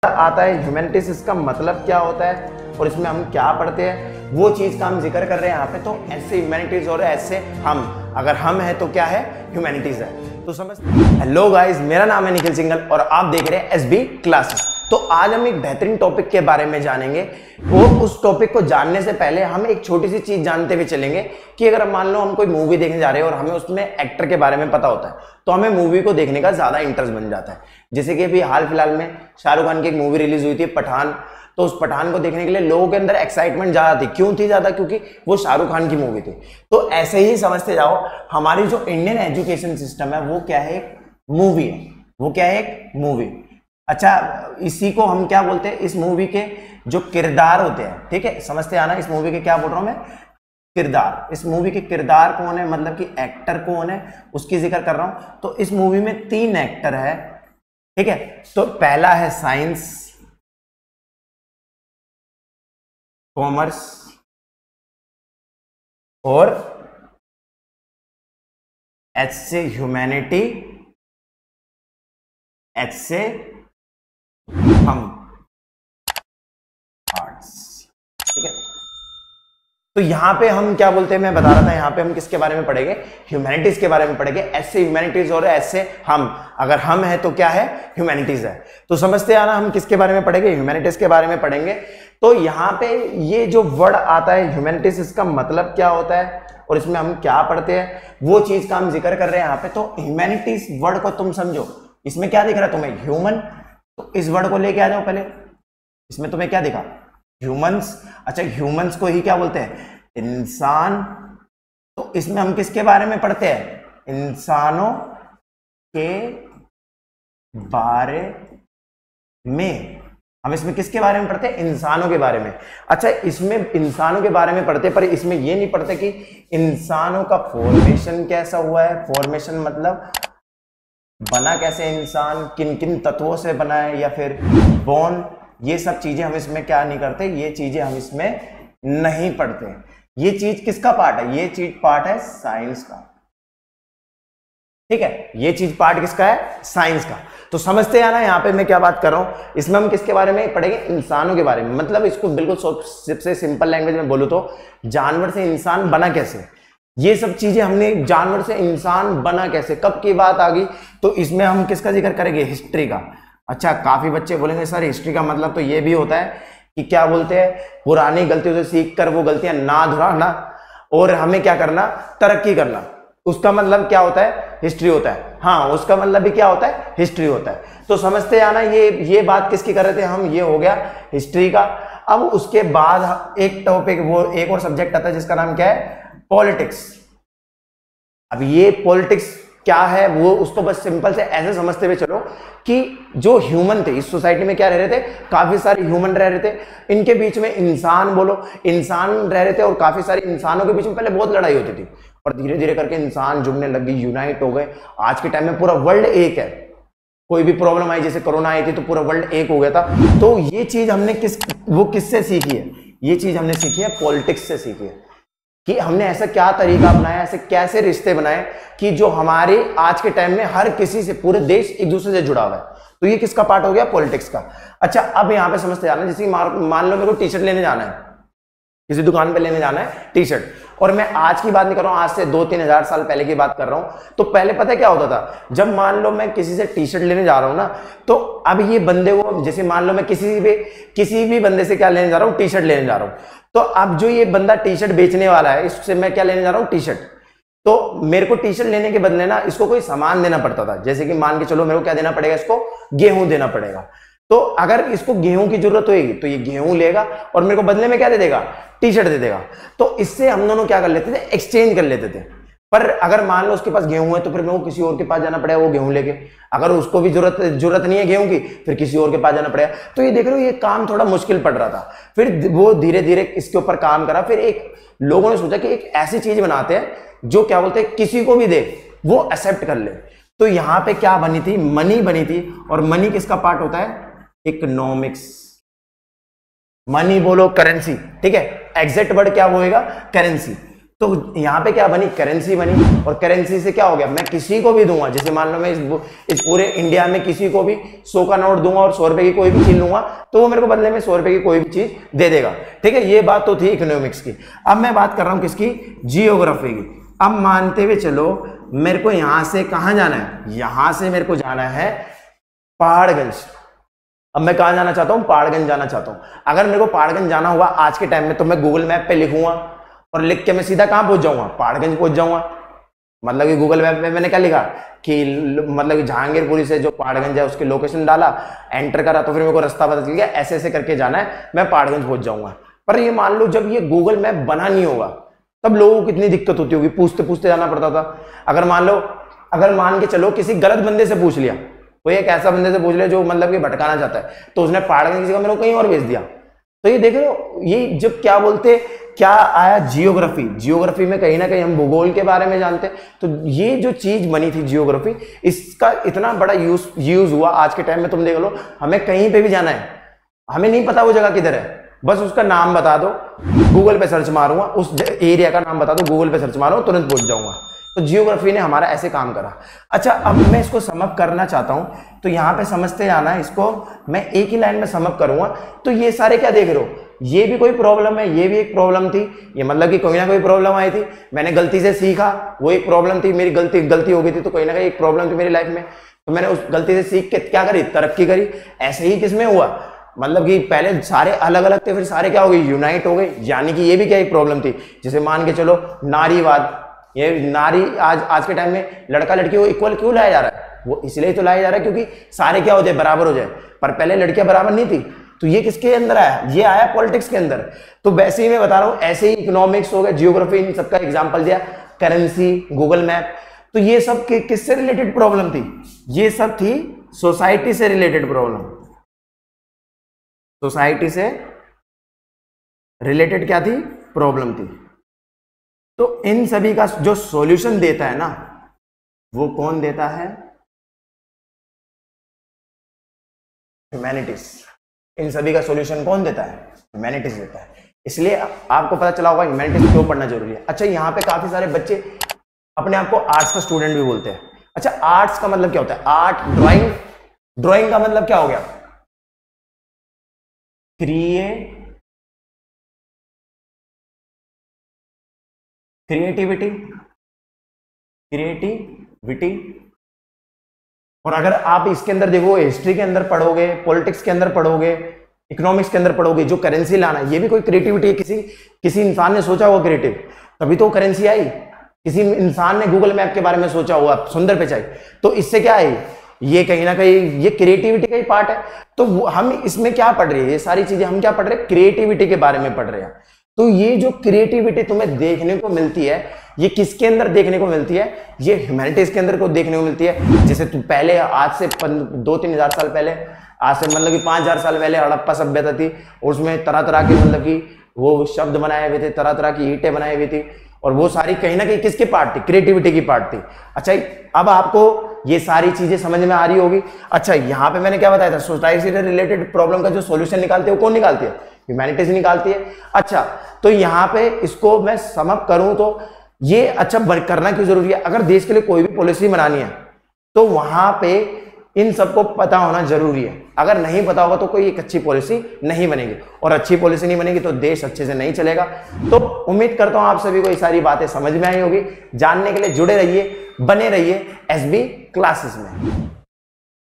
आता है ह्यूमैनिटीज, इसका मतलब क्या होता है और इसमें हम क्या पढ़ते हैं, वो चीज का हम जिक्र कर रहे हैं यहाँ पे। तो ऐसे ह्यूमैनिटीज और ऐसे हम, अगर हम है तो क्या है, ह्यूमैनिटीज है। तो समझ। हेलो गाइस, मेरा नाम है निखिल सिंघल और आप देख रहे हैं एसबी क्लासेस। तो आज हम एक बेहतरीन टॉपिक के बारे में जानेंगे और उस टॉपिक को जानने से पहले हम एक छोटी सी चीज जानते हुए चलेंगे कि अगर मान लो हम कोई मूवी देखने जा रहे हैं और हमें उसमें एक्टर के बारे में पता होता है तो हमें मूवी को देखने का ज्यादा इंटरेस्ट बन जाता है। जैसे कि अभी हाल फिलहाल में शाहरुख खान की एक मूवी रिलीज हुई थी पठान, तो उस पठान को देखने के लिए लोगों के अंदर एक्साइटमेंट ज्यादा थी। क्यों थी ज्यादा? क्योंकि वो शाहरुख खान की मूवी थी। तो ऐसे ही समझते जाओ, हमारी जो इंडियन एजुकेशन सिस्टम है वो क्या है, एक मूवी है। वो क्या है, एक मूवी। अच्छा, इसी को हम क्या बोलते हैं, इस मूवी के जो किरदार होते हैं, ठीक है, समझते आना। इस मूवी के क्या बोल रहा हूं मैं, किरदार। इस मूवी के किरदार कौन है, मतलब कि एक्टर कौन है, उसकी जिक्र कर रहा हूं। तो इस मूवी में 3 एक्टर है, ठीक है। तो पहला है साइंस, कॉमर्स और एच से ह्यूमैनिटी, एच से हम आर्ट्स, ठीक है। तो यहां पे हम क्या बोलते हैं, मैं बता रहा था, यहां पे हम किसके बारे में पढ़ेंगे, ह्यूमैनिटीज के बारे में पढ़ेंगे। ऐसे ह्यूमैनिटीज और ऐसे हम, अगर हम है तो क्या है, ह्यूमैनिटीज है। तो समझते आना, हम किसके बारे में पढ़ेंगे, ह्यूमैनिटीज के बारे में पढ़ेंगे। तो यहां पे ये जो वर्ड आता है ह्यूमैनिटीज, इसका मतलब क्या होता है और इसमें हम क्या पढ़ते हैं, वो चीज का हम जिक्र कर रहे हैं यहां पे। तो ह्यूमैनिटीज वर्ड को तुम समझो, इसमें क्या दिख रहा है तुम्हें, ह्यूमन। तो इस वर्ड को लेके आ जाओ पहले, इसमें तुम्हें क्या दिखा, ह्यूमंस। अच्छा, ह्यूमंस को ही क्या बोलते हैं, इंसान। तो इसमें हम किसके बारे में पढ़ते हैं, इंसानों के बारे में। हम इसमें किसके बारे में पढ़ते हैं, इंसानों के बारे में। अच्छा, इसमें इंसानों के बारे में पढ़ते, पर इसमें ये नहीं पढ़ते कि इंसानों का फॉर्मेशन कैसा हुआ है। फॉर्मेशन मतलब बना कैसे इंसान, किन किन तत्वों से बना है, या फिर बोन, ये सब चीजें हम इसमें क्या नहीं करते, ये चीजें हम इसमें नहीं पढ़ते। ये चीज किसका पार्ट है, ये चीज पार्ट है साइंस का, ठीक है। ये चीज पार्ट किसका है, साइंस का। तो समझते हैं ना, यहां पे मैं क्या बात कर रहा हूं, इसमें हम किसके बारे में पढ़ेंगे, इंसानों के बारे में। मतलब इसको बिल्कुल सबसे सिंपल लैंग्वेज में बोलूं तो जानवर से इंसान बना कैसे, ये सब चीजें हमने, जानवर से इंसान बना कैसे, कब की बात आ गई। तो इसमें हम किसका जिक्र करेंगे, हिस्ट्री का। अच्छा, काफी बच्चे बोलेंगे सर हिस्ट्री का मतलब तो ये भी होता है कि क्या बोलते हैं, पुरानी गलतियों से सीख कर वो गलतियां ना दोहराना और हमें क्या करना, तरक्की करना। उसका मतलब क्या होता है, हिस्ट्री होता है। हाँ, उसका मतलब भी क्या होता है, हिस्ट्री होता है। तो समझते आना, ये बात किसकी कर रहे थे हम, ये हो गया हिस्ट्री का। अब उसके बाद एक टॉपिक, वो एक और सब्जेक्ट आता है जिसका नाम क्या है, पॉलिटिक्स। अब ये पॉलिटिक्स क्या है, वो उसको बस सिंपल से ऐसे समझते हुए चलो कि जो ह्यूमन थे इस सोसाइटी में, क्या रह रहे थे, काफी सारे ह्यूमन रह रहे थे। इनके बीच में इंसान, बोलो इंसान रह रहे थे, और काफी सारे इंसानों के बीच में पहले बहुत लड़ाई होती थी, और धीरे धीरे करके इंसान जुड़ने लग गए, यूनाइट हो गए। आज के टाइम में पूरा वर्ल्ड एक है। कोई भी प्रॉब्लम आई, जैसे कोरोना आई थी, तो पूरा वर्ल्ड एक हो गया था। तो ये चीज हमने किससे सीखी है, ये चीज हमने सीखी है पॉलिटिक्स से सीखी है, कि हमने ऐसा क्या तरीका अपनाया, ऐसे कैसे रिश्ते बनाए कि जो हमारे आज के टाइम में हर किसी से, पूरे देश एक दूसरे से जुड़ा हुआ है। तो ये किसका पार्ट हो गया, पॉलिटिक्स का। अच्छा, अब यहां पे समझते जाना, जैसे मान लो मेरे को टी शर्ट लेने जाना है, किसी दुकान पे लेने जाना है टी शर्ट, और मैं आज की बात नहीं कर रहा हूं, आज से 2-3 हजार साल पहले की बात कर रहा हूं। तो पहले पता है क्या होता था, जब मान लो मैं किसी से टी शर्ट लेने जा रहा हूं ना, तो अब ये बंदे को, जैसे मान लो मैं किसी भी बंदे से क्या लेने जा रहा हूं, टी शर्ट लेने जा रहा हूं। तो अब जो ये बंदा टी शर्ट बेचने वाला है, इससे मैं क्या लेने जा रहा हूं, टी शर्ट। तो मेरे को टी शर्ट लेने के बदले ना इसको कोई सामान देना पड़ता था। जैसे कि मान के चलो मेरे को क्या देना पड़ेगा, इसको गेहूं देना पड़ेगा। तो अगर इसको गेहूं की जरूरत होगी तो ये गेहूं लेगा और मेरे को बदले में क्या दे देगा, टी शर्ट दे देगा। तो इससे हम दोनों क्या कर लेते थे, एक्सचेंज कर लेते थे। पर अगर मान लो उसके पास गेहूं है तो फिर मेरे को किसी और के पास जाना पड़ेगा वो गेहूं लेके। अगर उसको भी जरूरत नहीं है गेहूं की, फिर किसी और के पास जाना पड़ेगा। तो ये देख रहे हो, ये काम थोड़ा मुश्किल पड़ रहा था। फिर वो धीरे धीरे इसके ऊपर काम करा। फिर एक लोगों ने सोचा कि एक ऐसी चीज बनाते हैं जो क्या बोलते हैं, किसी को भी दे वो एक्सेप्ट कर ले। तो यहां पे क्या बनी थी, मनी बनी थी। और मनी किसका पार्ट होता है, इकोनॉमिक्स। मनी बोलो करेंसी, ठीक है, एग्जैक्ट वर्ड क्या होएगा, करेंसी। तो यहाँ पे क्या बनी, करेंसी बनी। और करेंसी से क्या हो गया, मैं किसी को भी दूंगा, जैसे मान लो मैं इस पूरे इंडिया में किसी को भी 100 का नोट दूंगा और 100 रुपए की कोई भी चीज लूंगा, तो वो मेरे को बदले में 100 रुपए की कोई भी चीज दे देगा। ठीक है, ये बात तो थी इकोनॉमिक्स की। अब मैं बात कर रहा हूं किसकी, जियोग्राफी की। अब मानते हुए चलो मेरे को यहां से कहां जाना है, यहां से मेरे को जाना है पहाड़गंज। अब मैं कहां जाना चाहता हूं, पहाड़गंज जाना चाहता हूं। अगर मेरे को पहाड़गंज जाना होगा आज के टाइम में, तो मैं गूगल मैप पे लिखूंगा और लिख के मैं सीधा कहां पहुंच जाऊंगा, पहाड़गंज पहुंच जाऊंगा। मतलब कि गूगल मैप में मैंने क्या लिखा कि मतलब जहांगीरपुरी से जो पहाड़गंज है उसकी लोकेशन डाला, एंटर करा, तो फिर मेरे को रास्ता पता चल गया, ऐसे ऐसे करके जाना है, मैं पहाड़गंज पहुंच जाऊंगा। पर ये मान लो जब ये गूगल मैप बना नहीं होगा, तब लोगों को कितनी दिक्कत होती होगी, पूछते पूछते जाना पड़ता था। अगर मान के चलो किसी गलत बंदे से पूछ लिया, कोई एक ऐसा बंदे से पूछ लिया जो मतलब कि भटकाना चाहता है, तो उसने पहाड़गंज की जगह मेरे को कहीं और भेज दिया। तो ये देख रहे हो, ये जब क्या बोलते, क्या आया, जियोग्राफी में कहीं ना कहीं हम भूगोल के बारे में जानते हैं। तो ये जो चीज बनी थी जियोग्राफी, इसका इतना बड़ा यूज हुआ आज के टाइम में। तुम देख लो, हमें कहीं पे भी जाना है, हमें नहीं पता वो जगह किधर है, बस उसका नाम बता दो, गूगल पे सर्च मारूंगा, उस एरिया का नाम बता दो, गूगल पे सर्च मारो, तुरंत पहुंच जाऊंगा। तो जियोग्राफी ने हमारा ऐसे काम करा। अच्छा, अब मैं इसको समअप करना चाहता हूं, तो यहां पे समझते जाना है इसको, मैं एक ही लाइन में समअप करूंगा। तो ये सारे क्या देख रहे हो, ये भी कोई प्रॉब्लम है, ये भी एक प्रॉब्लम थी, ये मतलब कि कोई ना कोई प्रॉब्लम आई थी, मैंने गलती से सीखा, वो एक प्रॉब्लम थी, मेरी गलती हो गई थी, तो कहीं ना कहीं एक प्रॉब्लम थी मेरी लाइफ में, तो मैंने उस गलती से सीख के क्या करी, तरक्की करी। ऐसे ही किसमें हुआ, मतलब कि पहले सारे अलग अलग थे, फिर सारे क्या हो गए, यूनाइट हो गए। यानी कि ये भी क्या एक प्रॉब्लम थी, जैसे मान के चलो नारीवाद, ये नारी आज के टाइम में लड़का लड़की को इक्वल क्यों लाया जा रहा है, वो इसलिए तो लाया जा रहा है क्योंकि सारे क्या हो जाए, बराबर हो जाए। पर पहले लड़कियां बराबर नहीं थी, तो ये किसके अंदर आया, ये आया पॉलिटिक्स के अंदर। तो वैसे ही मैं बता रहा हूं, ऐसे ही इकोनॉमिक्स हो गया, जियोग्राफी, इन सबका एग्जांपल दिया, करेंसी, गूगल मैप। तो ये सब किससे रिलेटेड प्रॉब्लम थी, ये सब थी सोसाइटी से रिलेटेड प्रॉब्लम, सोसाइटी से रिलेटेड क्या थी, प्रॉब्लम थी। तो इन सभी का जो सॉल्यूशन देता है ना, वो कौन देता है, ह्यूमैनिटीज। इन सभी का सॉल्यूशन कौन देता है, ह्यूमैनिटीज देता है। इसलिए आपको पता चला होगा ह्यूमैनिटीज क्यों पढ़ना जरूरी है। अच्छा, यहाँ पे काफी सारे बच्चे अपने आप को आर्ट्स का स्टूडेंट भी बोलते हैं। अच्छा, आर्ट्स का मतलब क्या होता है, आर्ट, ड्राइंग का मतलब क्या हो गया, क्रिएटिविटी। और अगर आप इसके अंदर देखो, हिस्ट्री के अंदर पढ़ोगे, पॉलिटिक्स के अंदर पढ़ोगे, इकोनॉमिक्स के अंदर पढ़ोगे, जो करेंसी लाना, ये भी कोई क्रिएटिविटी है। किसी इंसान ने सोचा होगा क्रिएटिव, तभी तो करेंसी आई। किसी इंसान ने गूगल मैप के बारे में सोचा हुआ, सुंदर पिचाई, तो इससे क्या आई, ये कहीं ना कहीं ये क्रिएटिविटी का ही पार्ट है। तो हम इसमें क्या पढ़ रहे हैं, ये सारी चीजें हम क्या पढ़ रहे हैं, क्रिएटिविटी के बारे में पढ़ रहे हैं। तो ये जो क्रिएटिविटी तुम्हें देखने को मिलती है, ये किसके अंदर देखने को मिलती है, ये ह्यूमैनिटीज के अंदर को देखने को मिलती है। जैसे तुम पहले, आज से 2-3 हजार साल पहले, आज से मतलब कि 5,000 साल पहले हड़प्पा सभ्यता थी, उसमें तरह तरह के मतलब कि वो शब्द बनाए हुए थे, तरह तरह की ईंटें बनाई हुई थी, और वो सारी कहीं ना कहीं किसकी पार्ट थी, क्रिएटिविटी की पार्ट थी। अच्छा, अब आपको ये सारी चीजें समझ में आ रही होगी। अच्छा, यहाँ पे मैंने क्या बताया था, सोसाइटी से रिलेटेड प्रॉब्लम का जो सॉल्यूशन निकालते हैं वो कौन निकालती है, ह्यूमैनिटीज निकालती है। अच्छा, तो यहाँ पे इसको मैं समअप करूं तो ये अच्छा करना क्यों जरूरी है, अगर देश के लिए कोई भी पॉलिसी बनानी है तो वहां पे इन सबको पता होना जरूरी है। अगर नहीं पता होगा तो कोई एक अच्छी पॉलिसी नहीं बनेगी, और अच्छी पॉलिसी नहीं बनेगी तो देश अच्छे से नहीं चलेगा। तो उम्मीद करता हूं आप सभी को ये सारी बातें समझ में आई होगी। जानने के लिए जुड़े रहिए, बने रहिए एसबी क्लासेस में।